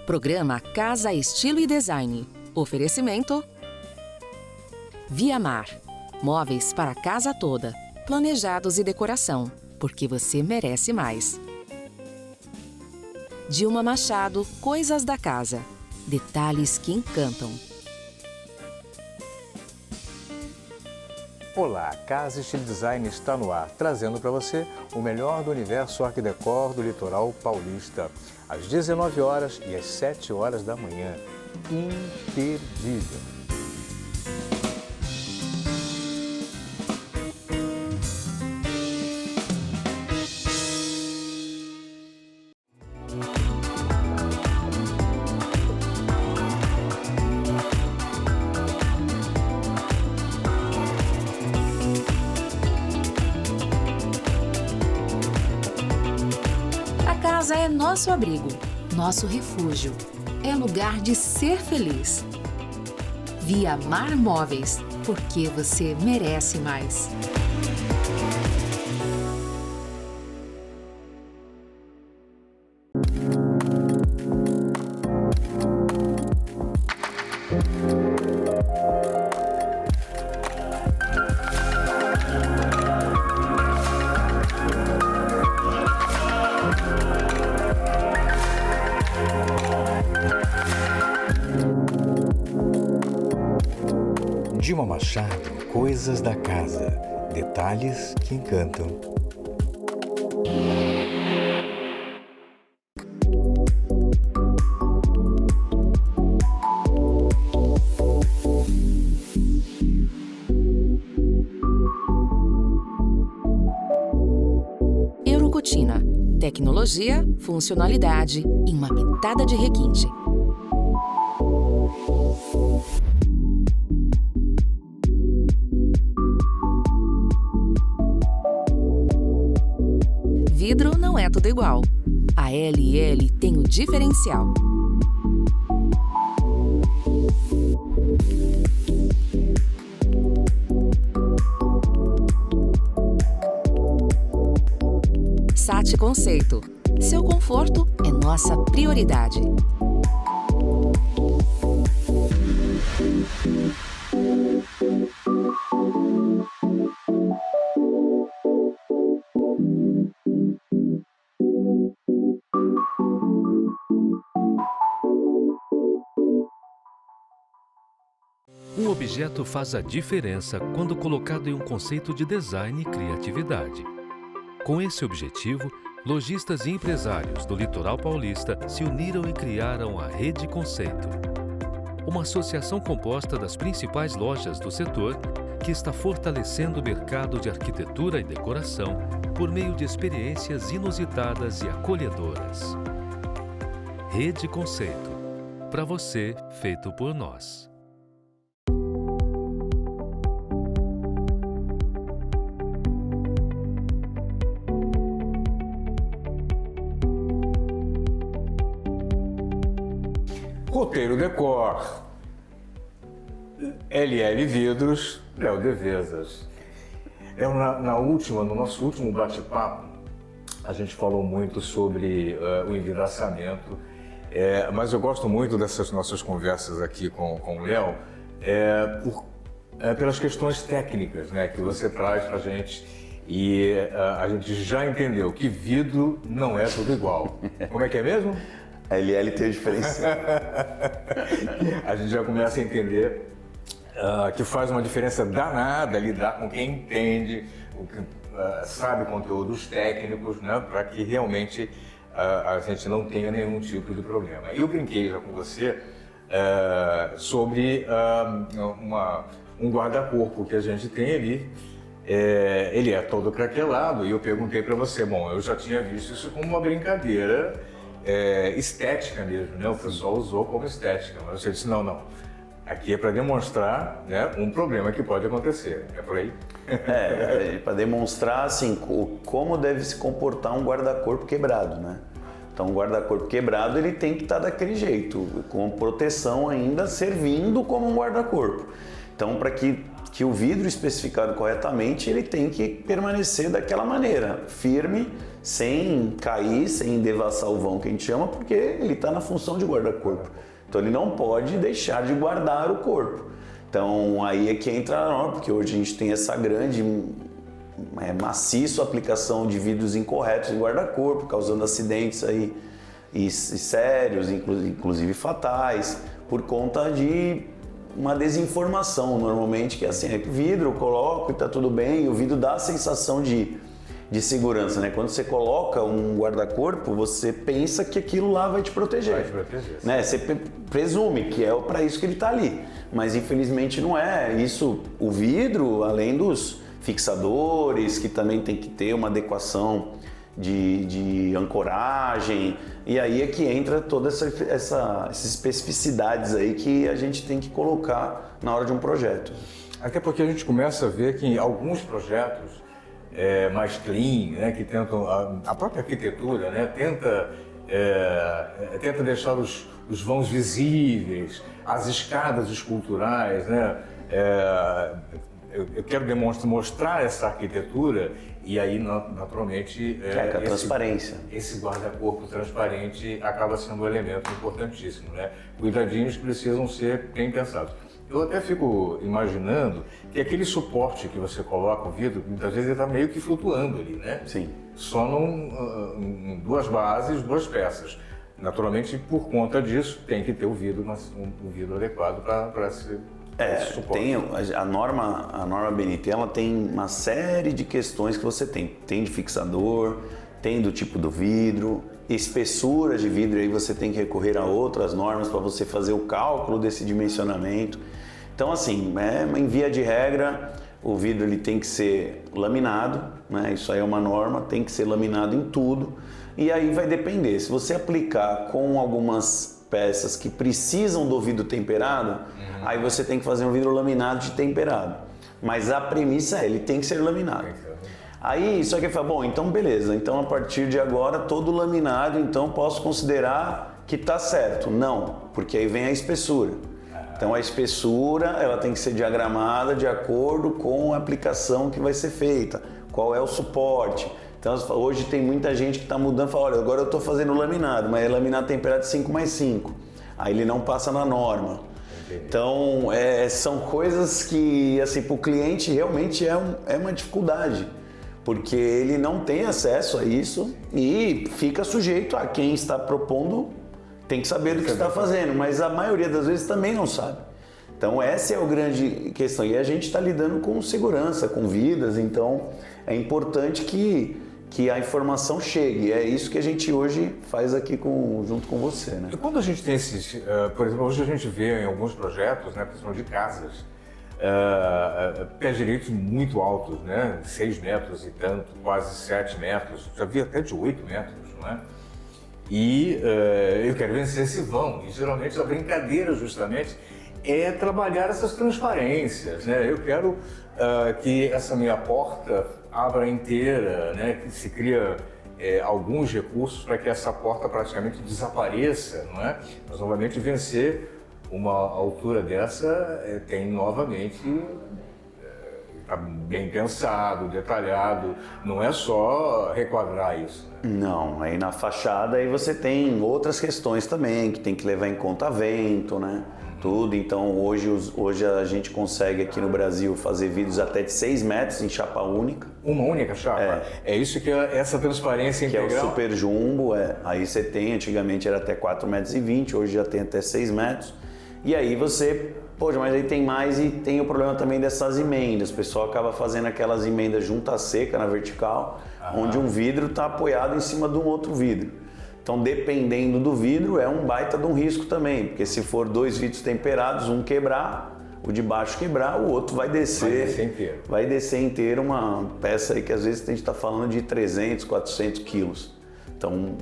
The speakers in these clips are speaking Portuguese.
Programa Casa Estilo e Design. Oferecimento Viamar. Móveis para a casa toda. Planejados e decoração. Porque você merece mais. Dilma Machado, Coisas da Casa. Detalhes que encantam. Olá, Casa Estilo Design está no ar, trazendo para você o melhor do universo Art Décor do litoral paulista. Às 19 horas e às 7 horas da manhã. Imperdível. Casa é nosso abrigo, nosso refúgio. É lugar de ser feliz. Viamar Móveis, porque você merece mais. Dilma Machado, Coisas da Casa. Detalhes que encantam. Eurocotina. Tecnologia, funcionalidade e uma pitada de requinte. Vidro não é tudo igual. A LL tem o diferencial. SAT Conceito. Seu conforto é nossa prioridade. Um objeto faz a diferença quando colocado em um conceito de design e criatividade. Com esse objetivo, lojistas e empresários do litoral paulista se uniram e criaram a Rede Conceito, uma associação composta das principais lojas do setor que está fortalecendo o mercado de arquitetura e decoração por meio de experiências inusitadas e acolhedoras. Rede Conceito, para você, feito por nós. Roteiro Decor, LL Vidros, Léo Devesas. No nosso último bate-papo, a gente falou muito sobre o envidraçamento, mas eu gosto muito dessas nossas conversas aqui com o Léo, pelas questões técnicas, né, que você traz para a gente. E a gente já entendeu que vidro não é tudo igual. Como é que é mesmo? A LL tem a diferença. A gente já começa a entender que faz uma diferença danada lidar com quem entende, sabe conteúdos técnicos, né, para que realmente a gente não tenha nenhum tipo de problema. Eu brinquei já com você sobre um guarda-corpo que a gente tem ali. Ele é todo craquelado e eu perguntei para você, bom, eu já tinha visto isso como uma brincadeira estética mesmo, né? O pessoal usou como estética, mas você disse, não, aqui é para demonstrar, né, um problema que pode acontecer, é por aí? Para demonstrar assim, como deve se comportar um guarda-corpo quebrado, né? Então, um guarda-corpo quebrado ele tem que estar daquele jeito, com proteção ainda, servindo como um guarda-corpo. Então, para que que o vidro especificado corretamente, ele tem que permanecer daquela maneira, firme, sem cair, sem devassar o vão que a gente chama, porque ele está na função de guarda-corpo. Então ele não pode deixar de guardar o corpo. Então aí é que entra a norma, porque hoje a gente tem essa grande, maciça aplicação de vidros incorretos em guarda-corpo, causando acidentes aí e sérios, inclusive fatais, por conta de uma desinformação normalmente, que é assim, vidro eu coloco e tá tudo bem, e o vidro dá a sensação de segurança, né? Quando você coloca um guarda-corpo, você pensa que aquilo lá vai te proteger. Vai te proteger. Né? Você presume que é para isso que ele está ali, mas infelizmente não é. Isso, o vidro, além dos fixadores, que também tem que ter uma adequação de ancoragem, e aí é que entra todas essas especificidades aí que a gente tem que colocar na hora de um projeto. Até porque a gente começa a ver que em alguns projetos mais clean, né, que tentam, a própria arquitetura, né, tenta deixar os vãos visíveis, as escadas esculturais, né, eu quero mostrar essa arquitetura e aí, naturalmente, a transparência. Esse guarda-corpo transparente acaba sendo um elemento importantíssimo, né? Cuidadinhos precisam ser bem pensados. Eu até fico imaginando que aquele suporte que você coloca o vidro, muitas vezes ele está meio que flutuando ali, né? Sim. Só em duas bases, duas peças. Naturalmente, por conta disso, tem que ter o vidro, um vidro adequado para esse suporte. Tem a norma BNT, ela tem uma série de questões que você tem. Tem de fixador, tem do tipo do vidro, espessura de vidro, aí você tem que recorrer a outras normas para você fazer o cálculo desse dimensionamento. Então, assim, em via de regra, o vidro ele tem que ser laminado, né? Isso aí é uma norma, tem que ser laminado em tudo. E aí vai depender, se você aplicar com algumas peças que precisam do vidro temperado, aí você tem que fazer um vidro laminado de temperado. Mas a premissa ele tem que ser laminado. Aí, só que fala, bom, então beleza, então a partir de agora todo laminado, então posso considerar que está certo. Não, porque aí vem a espessura. Então a espessura, ela tem que ser diagramada de acordo com a aplicação que vai ser feita, qual é o suporte. Então hoje tem muita gente que está mudando, fala, olha, agora eu estou fazendo laminado, mas é laminado temperado de 5x5. Aí ele não passa na norma. Então são coisas que, assim, para o cliente realmente é uma dificuldade, porque ele não tem acesso a isso e fica sujeito a quem está propondo, tem que saber do que está fazendo, mas a maioria das vezes também não sabe. Então essa é a grande questão, e a gente está lidando com segurança, com vidas, então é importante que a informação chegue. É isso que a gente hoje faz aqui junto com você, né? E quando a gente tem esses, por exemplo, hoje a gente vê em alguns projetos, né, principalmente de casas, pés direitos muito altos, né, 6 metros e tanto, quase 7 metros, já vi até de 8 metros, não é? E eu quero vencer esse vão, e geralmente a brincadeira justamente é trabalhar essas transparências, né? Eu quero que essa minha porta abra inteira, né? Que se cria alguns recursos para que essa porta praticamente desapareça, não é? Mas novamente vencer uma altura dessa tem novamente tá bem pensado, detalhado, não é só requadrar isso. Né? Não, aí na fachada aí você tem outras questões também, que tem que levar em conta vento, né? Tudo, então hoje a gente consegue aqui no Brasil fazer vidros até de 6 metros em chapa única. Uma única chapa? É isso que é essa transparência integral? Que é o super jumbo, aí você tem, antigamente era até 4,20 metros, hoje já tem até 6 metros. E aí você, poxa, mas aí tem mais e tem o problema também dessas emendas. O pessoal acaba fazendo aquelas emendas junta seca na vertical, onde um vidro está apoiado em cima de um outro vidro. Então, dependendo do vidro, é um baita de um risco também, porque se for 2 vidros temperados, um quebrar, o de baixo quebrar, o outro vai descer inteiro. Vai descer inteiro uma peça aí que às vezes a gente está falando de 300, 400 quilos. Então,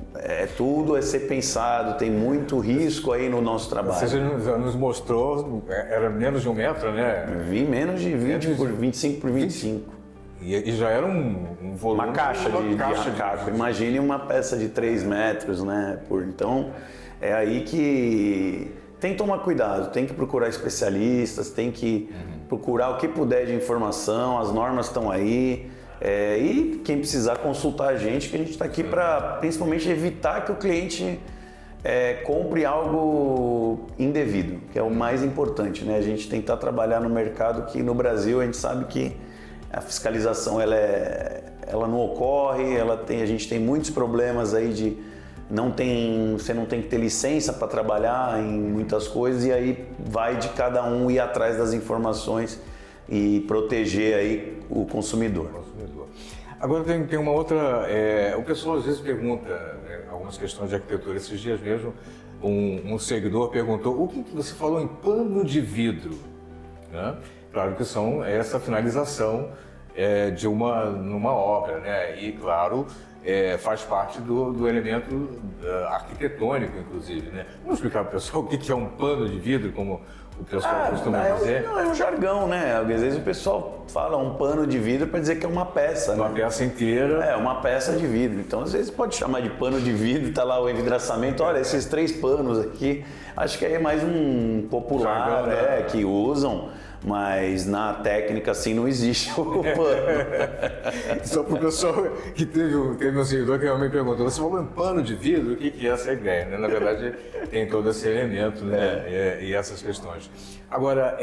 tudo é ser pensado, tem muito risco aí no nosso trabalho. Você já nos mostrou, era menos de 1 metro, né? Vi menos de 20 por 25 por 25. E já era um volume... Uma caixa de racaco. Imagine uma peça de 3 metros, né? Então, é aí que tem que tomar cuidado, tem que procurar especialistas, tem que... procurar o que puder de informação, as normas estão aí. E quem precisar consultar a gente, que a gente está aqui para principalmente evitar que o cliente compre algo indevido, que é o mais importante, né? A gente tentar trabalhar no mercado que no Brasil a gente sabe que a fiscalização ela não ocorre, a gente tem muitos problemas aí de você não tem que ter licença para trabalhar em muitas coisas, e aí vai de cada um ir atrás das informações e proteger aí o consumidor. Agora tem uma outra, o pessoal às vezes pergunta algumas questões de arquitetura. Esses dias mesmo um seguidor perguntou o que você falou em pano de vidro, né? Claro que são essa finalização de numa obra, né? E claro, faz parte do elemento arquitetônico, inclusive, né? Vamos explicar para o pessoal o que é um pano de vidro, como o pessoal costuma dizer? É um jargão, né? Às vezes o pessoal fala um pano de vidro para dizer que é uma peça. Uma peça inteira. Uma peça de vidro. Então, às vezes pode chamar de pano de vidro, tá lá o envidraçamento, olha, esses 3 panos aqui. Acho que aí é mais um popular, jargão, que usam. Mas na técnica, assim, não existe o pano. Só para o pessoal que teve um seguidor que realmente perguntou, você falou em pano de vidro, o que é essa ideia? Né? Na verdade, tem todo esse elemento, né? E essas questões. Agora,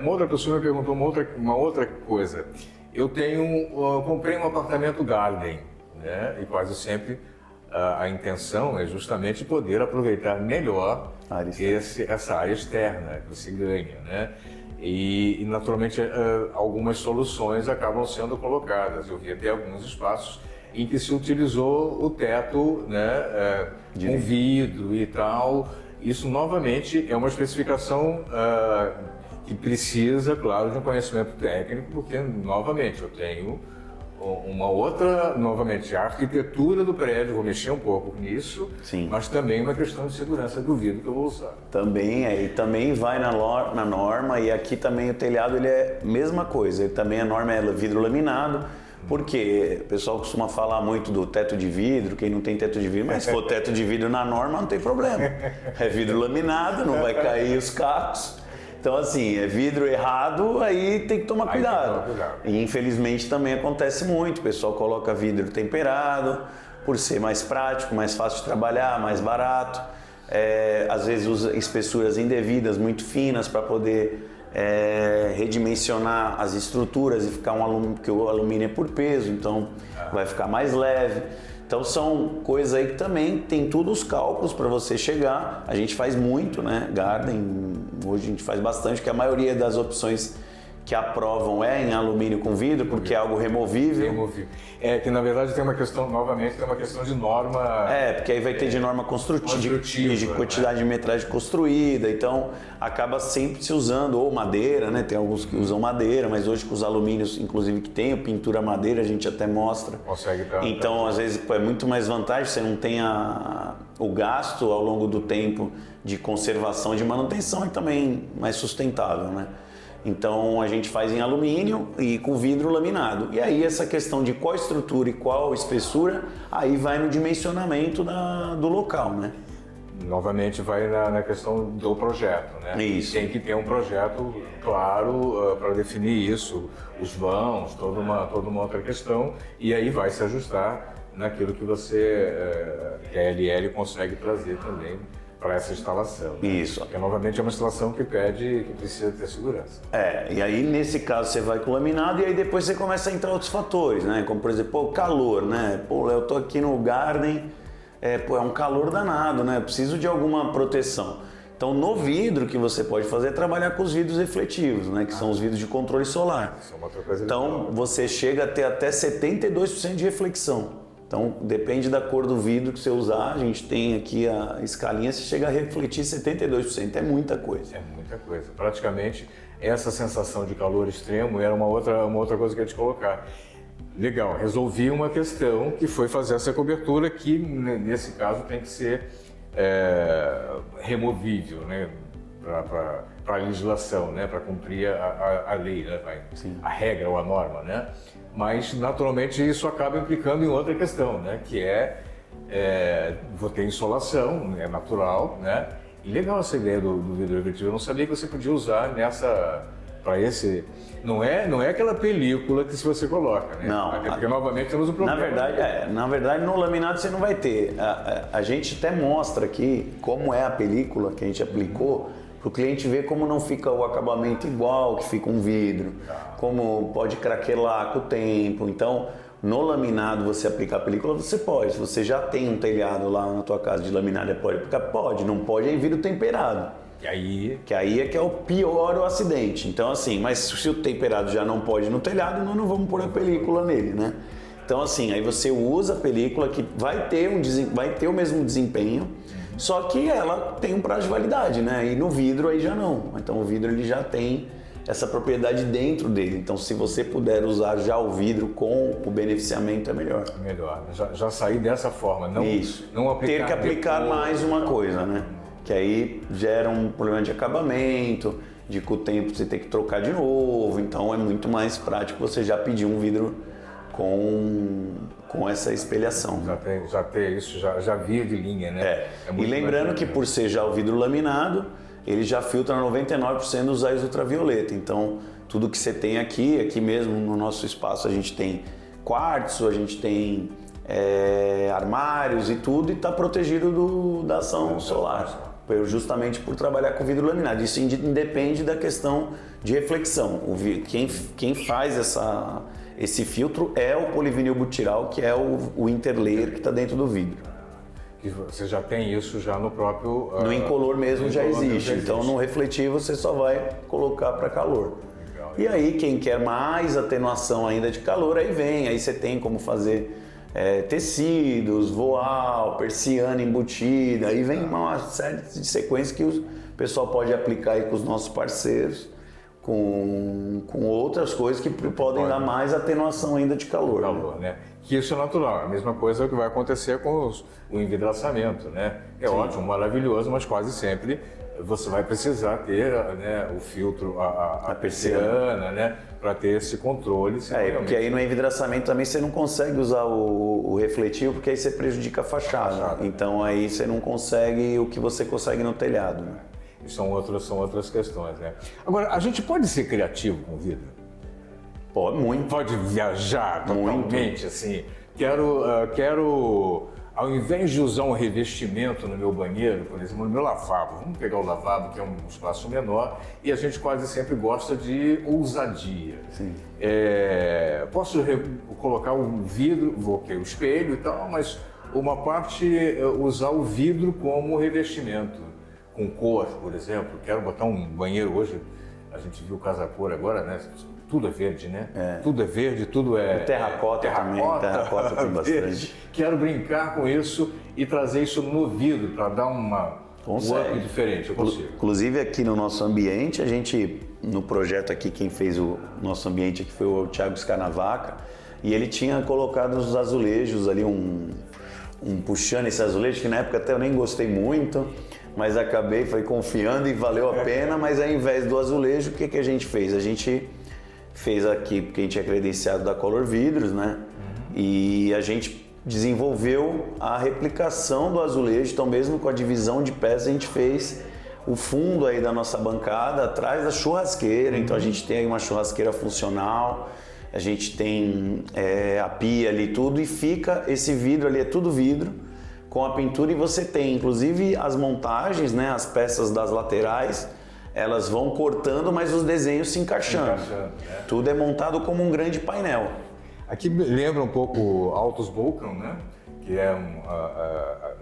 uma outra pessoa me perguntou uma outra coisa. Eu comprei um apartamento garden, né? E quase sempre a intenção é justamente poder aproveitar melhor essa área externa que você ganha, né? E naturalmente algumas soluções acabam sendo colocadas. Eu vi até alguns espaços em que se utilizou o teto, né, com vidro e tal. Isso novamente é uma especificação que precisa, claro, de um conhecimento técnico, porque novamente eu tenho novamente, a arquitetura do prédio, vou mexer um pouco nisso, sim, mas também uma questão de segurança do vidro que eu vou usar. Também vai na norma, e aqui também o telhado ele é a mesma coisa, a norma é vidro laminado, porque o pessoal costuma falar muito do teto de vidro, quem não tem teto de vidro, mas se for teto de vidro na norma não tem problema, é vidro laminado, não vai cair os cacos. Então, assim, é vidro errado, aí tem que tomar cuidado. E infelizmente também acontece muito, o pessoal coloca vidro temperado, por ser mais prático, mais fácil de trabalhar, mais barato. Às vezes usa espessuras indevidas, muito finas, para poder redimensionar as estruturas e ficar porque o alumínio é por peso, então vai ficar mais leve. Então são coisas aí que também tem tudo os cálculos para você chegar. A gente faz muito, né? Garden, hoje a gente faz bastante, que a maioria das opções que aprovam em alumínio com vidro, porque é algo removível. Que na verdade tem uma questão de norma. Porque aí vai ter de norma construtiva, de quantidade de metragem construída, então acaba sempre se usando, ou madeira, né? Tem alguns que usam madeira, mas hoje com os alumínios, inclusive que tem pintura madeira, a gente até mostra. Então, às vezes é muito mais vantagem, você não tem o gasto ao longo do tempo de conservação, de manutenção, e também mais sustentável, né? Então a gente faz em alumínio e com vidro laminado. E aí essa questão de qual estrutura e qual espessura, aí vai no dimensionamento do local, né? Novamente vai na questão do projeto, né? Isso. Tem que ter um projeto claro para definir isso, os vãos, toda uma outra questão, e aí vai se ajustar naquilo que que a LL consegue trazer também para essa instalação. Né? Isso. Porque novamente é uma instalação que precisa ter segurança. E aí nesse caso você vai com o laminado, e aí depois você começa a entrar outros fatores, né? Como por exemplo, o calor, né? Eu tô aqui no garden, é um calor danado, né? Eu preciso de alguma proteção. Então no vidro que você pode fazer é trabalhar com os vidros refletivos, né? Que são os vidros de controle solar. Isso é uma outra coisa. Então você chega a ter até 72% de reflexão. Então, depende da cor do vidro que você usar, a gente tem aqui a escalinha, você chega a refletir 72%, é muita coisa. É muita coisa. Praticamente, essa sensação de calor extremo era uma outra coisa que eu ia te colocar. Legal, resolvi uma questão que foi fazer essa cobertura que, nesse caso, tem que ser removível, né? Para a legislação, né? Para cumprir a lei, né? A regra ou a norma, né? Mas, naturalmente, isso acaba implicando em outra questão, né? Que vou ter insolação, é natural, né? E legal essa ideia do vidro refletivo. Eu não sabia que você podia usar Para esse... Não é aquela película que se você coloca, né? Não. Até porque, novamente, temos o problema. Na verdade, no laminado você não vai ter. A gente até mostra aqui como é a película que a gente aplicou, para o cliente ver como não fica o acabamento igual, que fica um vidro, como pode craquelar com o tempo. Então, no laminado, você aplicar a película, você pode. Se você já tem um telhado lá na tua casa de laminado, pode aplicar? Pode. Não pode, aí vira o temperado. Que aí é que é o pior o acidente. Então assim, mas se o temperado já não pode no telhado, nós não vamos pôr a película nele, né? Então assim, aí você usa a película que vai ter o mesmo desempenho, só que ela tem um prazo de validade, né? E no vidro aí já não. Então o vidro ele já tem essa propriedade dentro dele. Então se você puder usar já o vidro com o beneficiamento é melhor. Melhor. Já sair dessa forma, não Isso. Não aplicar ter que aplicar depois. Mais uma coisa, né? Que aí gera um problema de acabamento, de com o tempo você ter que trocar de novo, então é muito mais prático você já pedir um vidro com essa espelhação. Já tem isso, já via de linha, né? E lembrando que por ser já o vidro laminado, ele já filtra 99% dos raios ultravioleta, então tudo que você tem aqui mesmo no nosso espaço a gente tem quartzo, a gente tem armários e tudo, e está protegido da ação solar. Justamente por trabalhar com vidro laminado. Isso independe da questão de reflexão. Quem faz esse filtro é o polivinilbutiral, que é o interlayer que está dentro do vidro. Que você já tem isso já no próprio... No incolor mesmo já existe. Então no refletivo você só vai colocar para calor. Legal. E aí quem quer mais atenuação ainda de calor, aí você tem como fazer... tecidos, voal, persiana embutida, aí vem uma série de sequências que o pessoal pode aplicar aí com os nossos parceiros, com outras coisas que podem dar mais atenuação ainda de calor. Né? Que isso é natural, a mesma coisa que vai acontecer com o envidraçamento, né? É Sim. Ótimo, maravilhoso, mas quase sempre você vai precisar ter, né, o filtro, a persiana, né, para ter esse controle. Porque aí no envidraçamento também você não consegue usar o refletivo, porque aí você prejudica a fachada. Então aí você não consegue o que você consegue no telhado. Né? E são outras questões, né? Agora, a gente pode ser criativo com vidro? Pode, muito. Pode viajar totalmente, assim. Quero ao invés de usar um revestimento no meu banheiro, por exemplo, no meu lavabo, vamos pegar o lavabo, que é um espaço menor, e a gente quase sempre gosta de ousadia. Sim. Posso colocar o vidro, o espelho e tal, mas uma parte usar o vidro como revestimento, com cor, por exemplo. Quero botar um banheiro hoje, a gente viu Casa Cor agora, né? Tudo é verde, né? Tudo é verde, tudo é... Terracota também, terracota tem bastante. Quero brincar com isso e trazer isso no vidro para dar um up diferente, eu consigo. Inclusive aqui no nosso ambiente, a gente, no projeto aqui, quem fez o nosso ambiente aqui foi o Thiago Scanavaca, e ele tinha colocado os azulejos ali, puxando esse azulejo, que na época até eu nem gostei muito, mas foi confiando e valeu a pena, mas ao invés do azulejo, o que a gente fez? A gente fez aqui, porque a gente é credenciado da Color Vidros, né? E a gente desenvolveu a replicação do azulejo, então mesmo com a divisão de peças a gente fez o fundo aí da nossa bancada atrás da churrasqueira, então a gente tem aí uma churrasqueira funcional, a gente tem a pia ali tudo e fica esse vidro ali, é tudo vidro, com a pintura e você tem inclusive as montagens, né, as peças das laterais, elas vão cortando, mas os desenhos se encaixando. Tudo é montado como um grande painel. Aqui lembra um pouco Altos Vulcan, né? Que é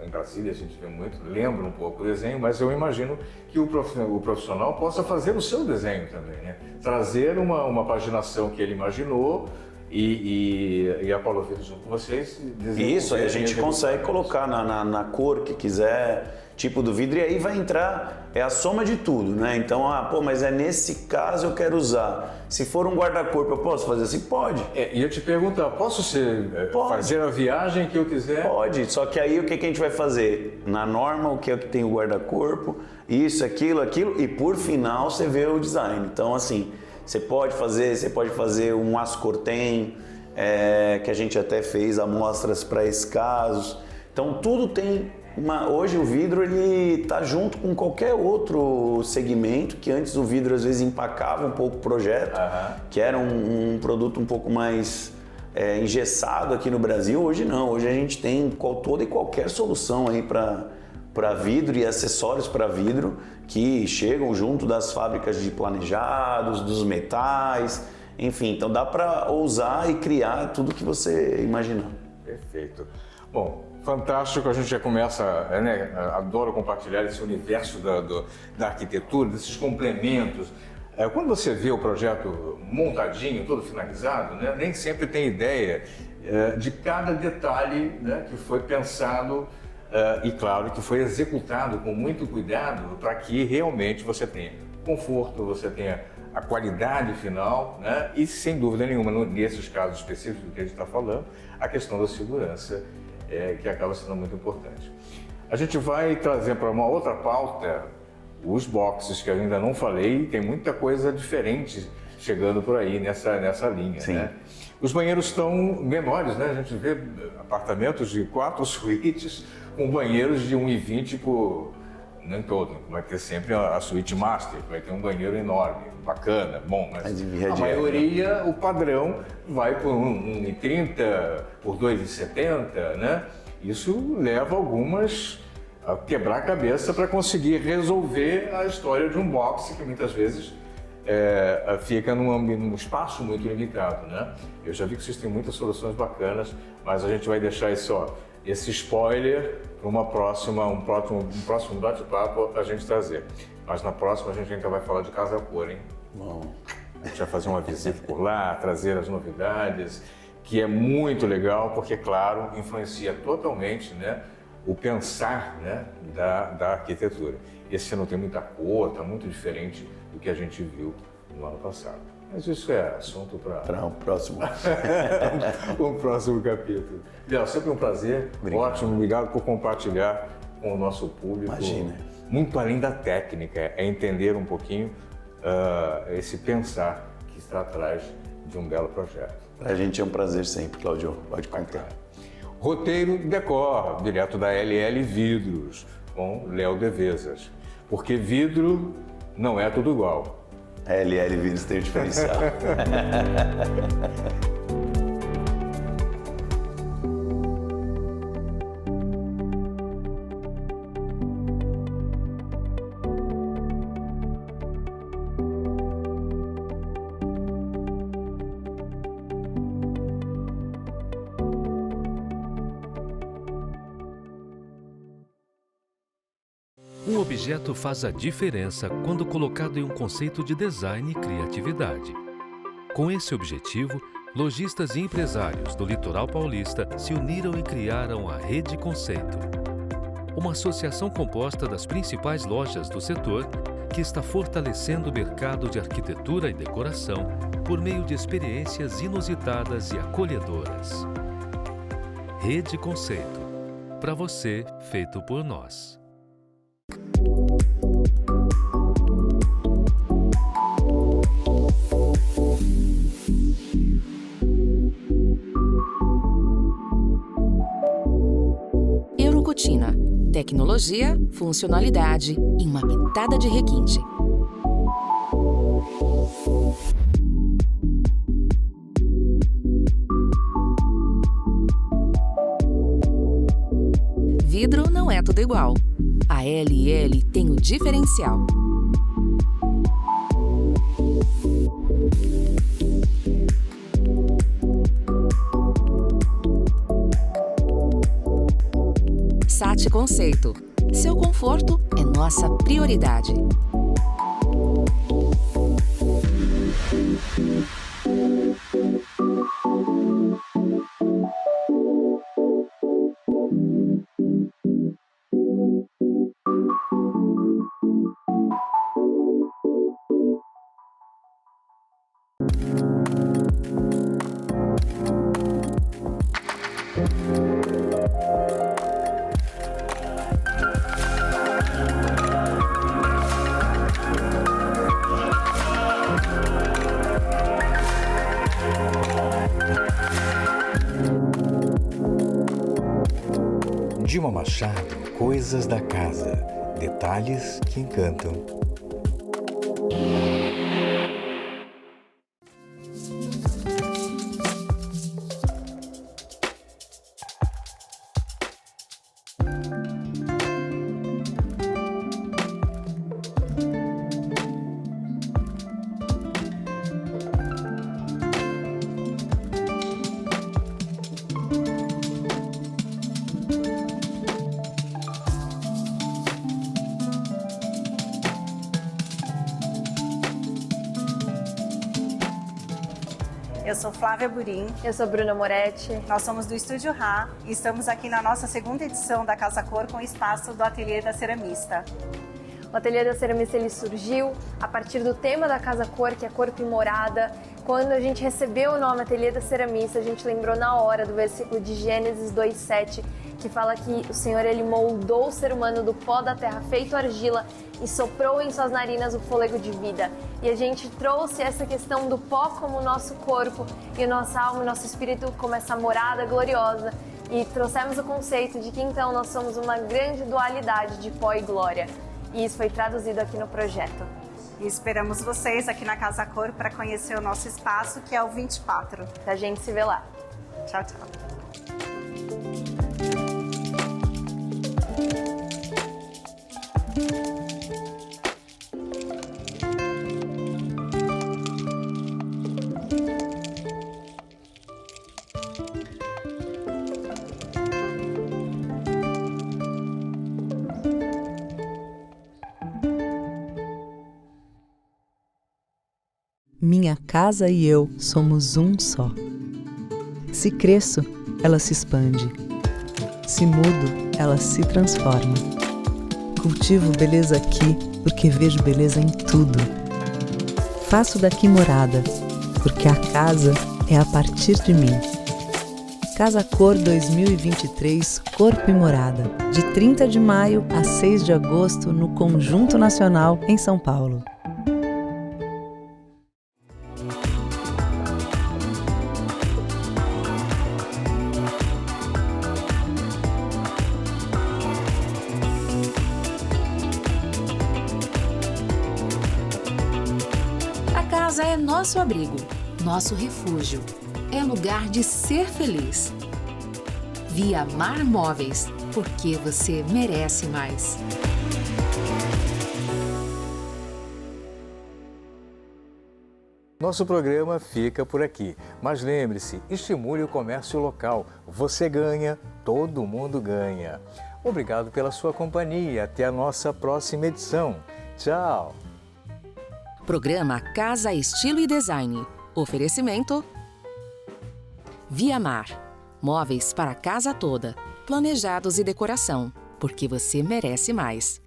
em Brasília a gente vê muito, lembra um pouco o desenho, mas eu imagino que o profissional possa fazer o seu desenho também, né? Trazer uma paginação que ele imaginou e a Color Vidros junto com vocês. Isso, aí a gente consegue colocar na cor que quiser, tipo do vidro, e aí vai entrar, a soma de tudo, né? Então, mas nesse caso eu quero usar. Se for um guarda-corpo, eu posso fazer assim? Pode. E eu te perguntar, posso fazer a viagem que eu quiser? Pode, só que aí o que a gente vai fazer? Na norma, o que é que tem o guarda-corpo, isso, aquilo, e por final você vê o design. Então, assim, você pode fazer um ascortem, que a gente até fez amostras para esses casos. Então, tudo tem Hoje o vidro ele está junto com qualquer outro segmento, que antes o vidro às vezes empacava um pouco o projeto, que era um produto um pouco mais engessado aqui no Brasil. Hoje não, hoje a gente tem toda e qualquer solução aí para vidro e acessórios para vidro que chegam junto das fábricas de planejados, dos metais, enfim, então dá para ousar e criar tudo que você imaginar. Perfeito. Bom, fantástico, a gente já começa, né? Adoro compartilhar esse universo da arquitetura, desses complementos. Quando você vê o projeto montadinho, todo finalizado, né? Nem sempre tem ideia de cada detalhe, né? Que foi pensado e, claro, que foi executado com muito cuidado para que realmente você tenha conforto, você tenha a qualidade final, né? E, sem dúvida nenhuma, nesses casos específicos que a gente está falando, a questão da segurança, que acaba sendo muito importante. A gente vai trazer para uma outra pauta os boxes, que eu ainda não falei, tem muita coisa diferente chegando por aí nessa linha. Sim. Né? Os banheiros estão menores, né? A gente vê apartamentos de 4 suítes com banheiros de 1,20 por... Nem todo, vai ter sempre a suíte master, vai ter um banheiro enorme, bacana, bom, mas a maioria, o padrão, vai por 1,30 por 2,70, né? Isso leva algumas a quebrar a cabeça para conseguir resolver a história de um box que muitas vezes fica num espaço muito limitado, né? Eu já vi que vocês têm muitas soluções bacanas, mas a gente vai deixar esse spoiler para um próximo bate-papo a gente trazer. Mas na próxima a gente ainda vai falar de Casa Cor, hein? Bom. A gente vai fazer uma visita por lá, trazer as novidades, que é muito legal, porque, claro, influencia totalmente, né, o pensar, né, da arquitetura. Esse ano tem muita cor, está muito diferente do que a gente viu no ano passado. Mas isso é assunto para um próximo. um próximo capítulo. Léo, sempre um prazer. Obrigado. Ótimo, obrigado por compartilhar com o nosso público. Imagina. Muito além da técnica, é entender um pouquinho esse pensar que está atrás de um belo projeto. Pra gente é um prazer sempre, Cláudio. Pode contar. Roteiro Decor, direto da LL Vidros, com Léo Devezas. Porque vidro não é tudo igual. A LL Vidros tem o diferencial. Um objeto faz a diferença quando colocado em um conceito de design e criatividade. Com esse objetivo, lojistas e empresários do litoral paulista se uniram e criaram a Rede Conceito, uma associação composta das principais lojas do setor que está fortalecendo o mercado de arquitetura e decoração por meio de experiências inusitadas e acolhedoras. Rede Conceito, para você, feito por nós. Eurocotina. Tecnologia, funcionalidade e uma pitada de requinte. Vidro não é tudo igual. A LL tem o diferencial. SAT Conceito. Seu conforto é nossa prioridade. Dilma Machado Coisas da casa, detalhes que encantam. Eu sou Flávia Burim. Eu sou Bruna Moretti. Nós somos do Estúdio Rá e estamos aqui na nossa segunda edição da Casa Cor com o espaço do Ateliê da Ceramista. O Ateliê da Ceramista ele surgiu a partir do tema da Casa Cor, que é corpo e morada. Quando a gente recebeu o nome Ateliê da Ceramista, a gente lembrou na hora do versículo de Gênesis 2:7, que fala que o Senhor ele moldou o ser humano do pó da terra feito argila e soprou em suas narinas o fôlego de vida. E a gente trouxe essa questão do pó como o nosso corpo e a nossa alma, o nosso espírito como essa morada gloriosa. E trouxemos o conceito de que então nós somos uma grande dualidade de pó e glória. E isso foi traduzido aqui no projeto. E esperamos vocês aqui na Casa Cor para conhecer o nosso espaço, que é o 24. A gente se vê lá. Tchau, tchau. Minha casa e eu somos um só. Se cresço, ela se expande. Se mudo, ela se transforma. Cultivo beleza aqui porque vejo beleza em tudo. Faço daqui morada, porque a casa é a partir de mim. Casa Cor 2023 Corpo e Morada, de 30 de maio a 6 de agosto no Conjunto Nacional, em São Paulo. A casa é nosso abrigo, nosso refúgio. É lugar de ser feliz. Via Mar Móveis, porque você merece mais. Nosso programa fica por aqui, mas lembre-se, estimule o comércio local. Você ganha, todo mundo ganha. Obrigado pela sua companhia. Até a nossa próxima edição. Tchau! Programa Casa Estilo e Design. Oferecimento Via Mar. Móveis para a casa toda. Planejados e decoração, porque você merece mais.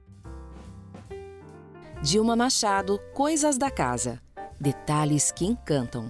Dilma Machado, Coisas da Casa. Detalhes que encantam.